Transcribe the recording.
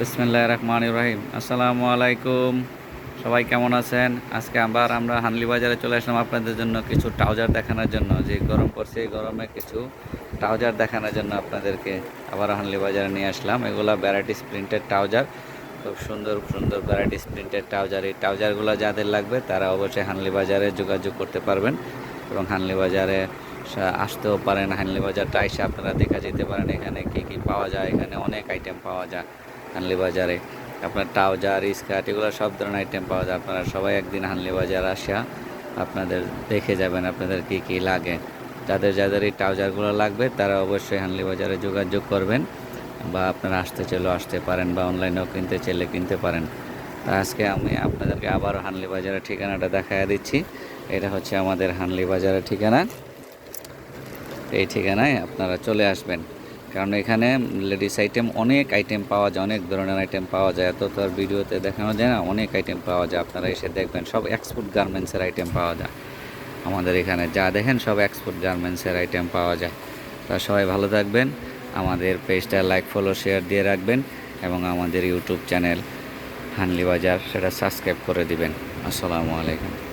বিসমিল্লাহির রহমানির রহিম। আসসালামু আলাইকুম, সবাই কেমন আছেন? আজকে আবার আমরা হানলি বাজারে চলে আসলাম আপনাদের জন্য কিছু ট্রাউজার দেখানোর জন্য। যে গরম পড়ছে, এই গরমে কিছু ট্রাউজার দেখানোর জন্য আপনাদেরকে আবার হানলি বাজারে নিয়ে আসলাম। এগুলা ভ্যারাইটিস প্রিন্টের ট্রাউজার, খুব সুন্দর সুন্দর ভ্যারাইটিস প্রিন্টের ট্রাউজার। এই ট্রাউজারগুলো যাদের লাগবে তারা অবশ্যই হানলি বাজারে যোগাযোগ করতে পারবেন এবং হানলি বাজারে আসতেও পারেন। হানলি বাজারটা এসে আপনারা দেখা যেতে পারেন এখানে কী কী পাওয়া যায়। এখানে অনেক আইটেম পাওয়া যায় হানলি বাজারে। আপনার ট্রাউজার, স্কার্ট, এগুলো সব ধরনের আইটেম পাওয়া যায়। আপনারা সবাই একদিন হানলি বাজার আসা আপনাদের দেখে যাবেন আপনাদের কী কী লাগে। যাদের যাদের এই ট্রাউজারগুলো লাগবে তারা অবশ্যই হানলি বাজারে যোগাযোগ করবেন, বা আপনারা আসতে চাইলেও আসতে পারেন, বা অনলাইনেও কিনতে চাইলে কিনতে পারেন। আজকে আমি আপনাদেরকে আবার হানলি বাজারের ঠিকানাটা দেখাইয়া দিচ্ছি। এটা হচ্ছে আমাদের হানলি বাজারের ঠিকানা। এই ঠিকানায় আপনারা চলে আসবেন, কারণ এখানে লেডিস আইটেম অনেক আইটেম পাওয়া যায়, অনেক ধরনের আইটেম পাওয়া যায়। এত তো আর ভিডিওতে দেখানো যায় না, অনেক আইটেম পাওয়া যায়। আপনারা এসে দেখবেন সব এক্সপোর্ট গার্মেন্টসের আইটেম পাওয়া যায় আমাদের এখানে। যা দেখেন সব এক্সপোর্ট গার্মেন্টসের আইটেম পাওয়া যায়। তা সবাই ভালো থাকবেন, আমাদের পেজটা লাইক, ফলো, শেয়ার দিয়ে রাখবেন এবং আমাদের ইউটিউব চ্যানেল হানলি বাজার সেটা সাবস্ক্রাইব করে দিবেন। আসসালামু আলাইকুম।